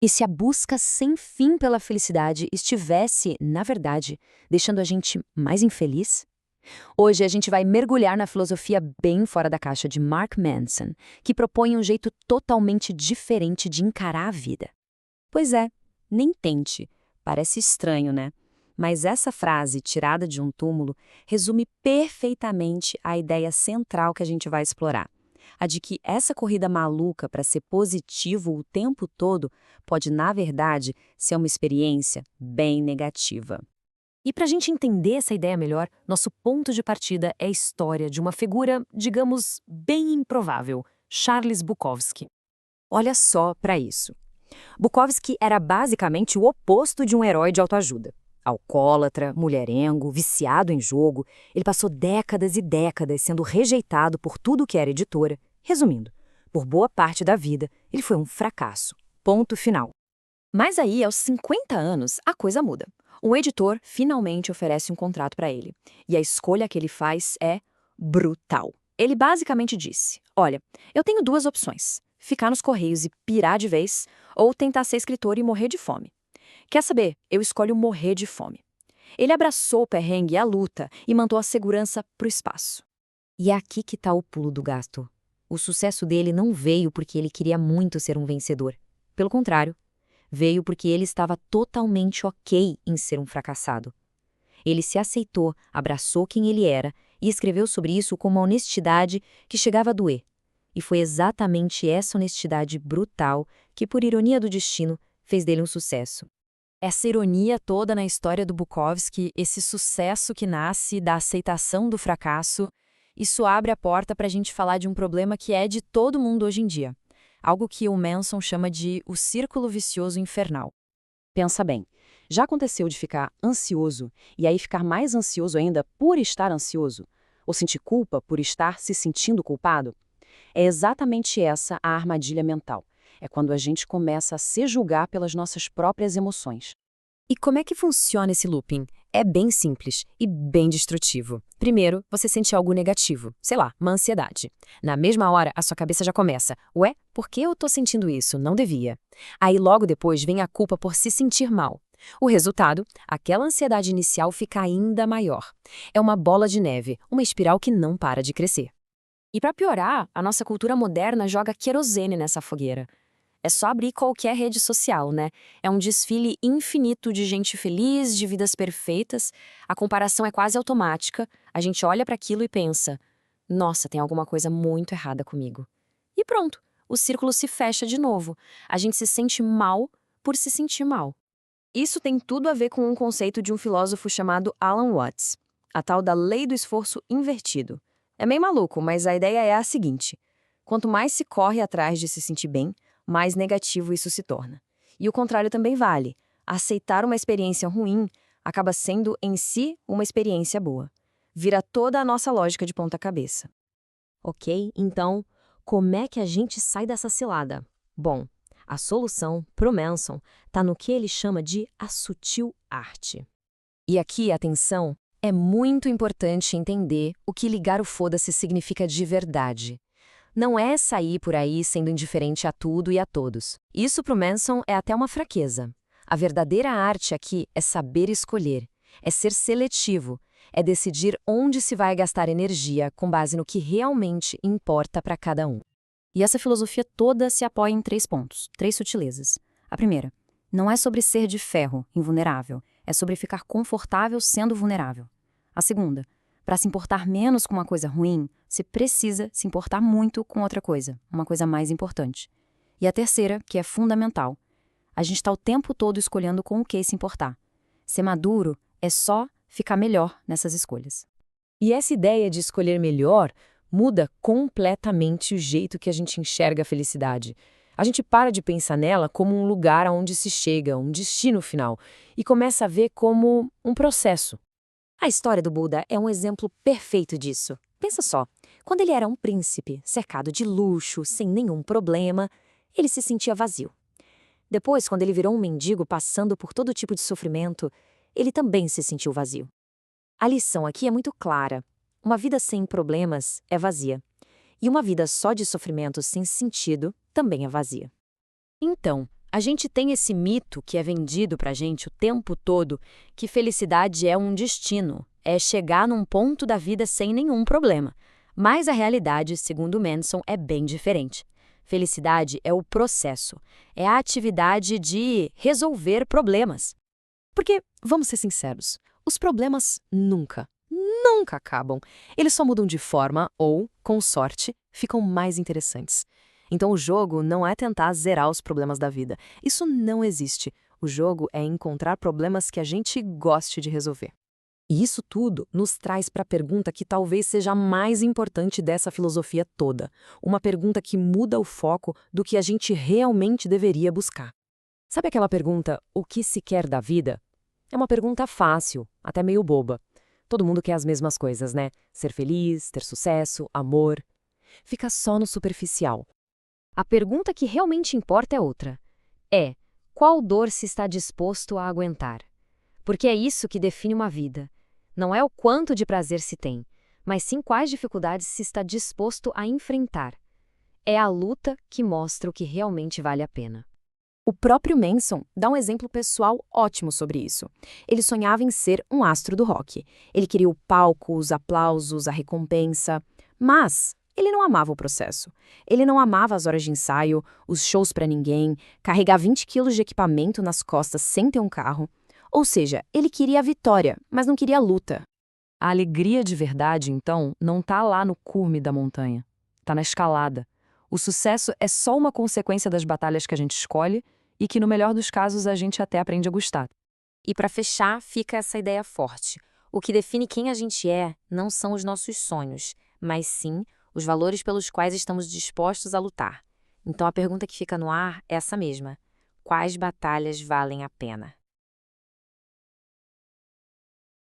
E se a busca sem fim pela felicidade estivesse, na verdade, deixando a gente mais infeliz? Hoje a gente vai mergulhar na filosofia bem fora da caixa de Mark Manson, que propõe um jeito totalmente diferente de encarar a vida. Pois é, nem tente. Parece estranho, né? Mas essa frase, tirada de um túmulo, resume perfeitamente a ideia central que a gente vai explorar. A de que essa corrida maluca para ser positivo o tempo todo pode, na verdade, ser uma experiência bem negativa. E para a gente entender essa ideia melhor, nosso ponto de partida é a história de uma figura, digamos, bem improvável, Charles Bukowski. Olha só para isso. Bukowski era basicamente o oposto de um herói de autoajuda. Alcoólatra, mulherengo, viciado em jogo, ele passou décadas e décadas sendo rejeitado por tudo que era editora. Resumindo, por boa parte da vida, ele foi um fracasso. Ponto final. Mas aí, aos 50 anos, a coisa muda. Um editor finalmente oferece um contrato para ele. E a escolha que ele faz é brutal. Ele basicamente disse: olha, eu tenho duas opções. Ficar nos Correios e pirar de vez, ou tentar ser escritor e morrer de fome. Quer saber? Eu escolho morrer de fome. Ele abraçou o perrengue e a luta e mandou a segurança para o espaço. E é aqui que está o pulo do gato. O sucesso dele não veio porque ele queria muito ser um vencedor. Pelo contrário, veio porque ele estava totalmente ok em ser um fracassado. Ele se aceitou, abraçou quem ele era e escreveu sobre isso com uma honestidade que chegava a doer. E foi exatamente essa honestidade brutal que, por ironia do destino, fez dele um sucesso. Essa ironia toda na história do Bukowski, esse sucesso que nasce da aceitação do fracasso, isso abre a porta para a gente falar de um problema que é de todo mundo hoje em dia. Algo que o Manson chama de o círculo vicioso infernal. Pensa bem, já aconteceu de ficar ansioso e aí ficar mais ansioso ainda por estar ansioso? Ou sentir culpa por estar se sentindo culpado? É exatamente essa a armadilha mental. É quando a gente começa a se julgar pelas nossas próprias emoções. E como é que funciona esse looping? É bem simples e bem destrutivo. Primeiro, você sente algo negativo, sei lá, uma ansiedade. Na mesma hora, a sua cabeça já começa: ué, por que eu tô sentindo isso? Não devia. Aí logo depois vem a culpa por se sentir mal. O resultado, aquela ansiedade inicial fica ainda maior. É uma bola de neve, uma espiral que não para de crescer. E para piorar, a nossa cultura moderna joga querosene nessa fogueira. É só abrir qualquer rede social, né? É um desfile infinito de gente feliz, de vidas perfeitas. A comparação é quase automática. A gente olha para aquilo e pensa: nossa, tem alguma coisa muito errada comigo. E pronto, o círculo se fecha de novo. A gente se sente mal por se sentir mal. Isso tem tudo a ver com um conceito de um filósofo chamado Alan Watts, a tal da lei do esforço invertido. É meio maluco, mas a ideia é a seguinte: quanto mais se corre atrás de se sentir bem, mais negativo isso se torna. E o contrário também vale. Aceitar uma experiência ruim acaba sendo, em si, uma experiência boa. Vira toda a nossa lógica de ponta cabeça. Ok, então, como é que a gente sai dessa cilada? Bom, a solução, pro Manson, está no que ele chama de a sutil arte. E aqui, atenção, é muito importante entender o que ligar o foda-se significa de verdade. Não é sair por aí sendo indiferente a tudo e a todos. Isso pro Manson é até uma fraqueza. A verdadeira arte aqui é saber escolher, é ser seletivo, é decidir onde se vai gastar energia com base no que realmente importa para cada um. E essa filosofia toda se apoia em 3 pontos, 3 sutilezas. A primeira, não é sobre ser de ferro, invulnerável, é sobre ficar confortável sendo vulnerável. A segunda, para se importar menos com uma coisa ruim, se precisa se importar muito com outra coisa, uma coisa mais importante. E a terceira, que é fundamental, a gente está o tempo todo escolhendo com o que se importar. Ser maduro é só ficar melhor nessas escolhas. E essa ideia de escolher melhor muda completamente o jeito que a gente enxerga a felicidade. A gente para de pensar nela como um lugar aonde se chega, um destino final, e começa a ver como um processo. A história do Buda é um exemplo perfeito disso. Pensa só, quando ele era um príncipe, cercado de luxo, sem nenhum problema, ele se sentia vazio. Depois, quando ele virou um mendigo passando por todo tipo de sofrimento, ele também se sentiu vazio. A lição aqui é muito clara. Uma vida sem problemas é vazia. E uma vida só de sofrimento sem sentido também é vazia. Então, A gente tem esse mito que é vendido pra gente o tempo todo, que felicidade é um destino, é chegar num ponto da vida sem nenhum problema. Mas a realidade, segundo Manson, é bem diferente. Felicidade é o processo, é a atividade de resolver problemas. Porque, vamos ser sinceros, os problemas nunca acabam. Eles só mudam de forma ou, com sorte, ficam mais interessantes. Então o jogo não é tentar zerar os problemas da vida. Isso não existe. O jogo é encontrar problemas que a gente goste de resolver. E isso tudo nos traz para a pergunta que talvez seja a mais importante dessa filosofia toda. Uma pergunta que muda o foco do que a gente realmente deveria buscar. Sabe aquela pergunta, o que se quer da vida? É uma pergunta fácil, até meio boba. Todo mundo quer as mesmas coisas, né? Ser feliz, ter sucesso, amor. Fica só no superficial. A pergunta que realmente importa é outra. Qual dor se está disposto a aguentar? Porque é isso que define uma vida. Não é o quanto de prazer se tem, mas sim quais dificuldades se está disposto a enfrentar. É a luta que mostra o que realmente vale a pena. O próprio Manson dá um exemplo pessoal ótimo sobre isso. Ele sonhava em ser um astro do rock. Ele queria o palco, os aplausos, a recompensa. Mas ele não amava o processo. Ele não amava as horas de ensaio, os shows pra ninguém, carregar 20 quilos de equipamento nas costas sem ter um carro. Ou seja, ele queria a vitória, mas não queria a luta. A alegria de verdade, então, não tá lá no cume da montanha. Tá na escalada. O sucesso é só uma consequência das batalhas que a gente escolhe e que, no melhor dos casos, a gente até aprende a gostar. E para fechar, fica essa ideia forte. O que define quem a gente é não são os nossos sonhos, mas sim os valores pelos quais estamos dispostos a lutar. Então a pergunta que fica no ar é essa mesma: quais batalhas valem a pena?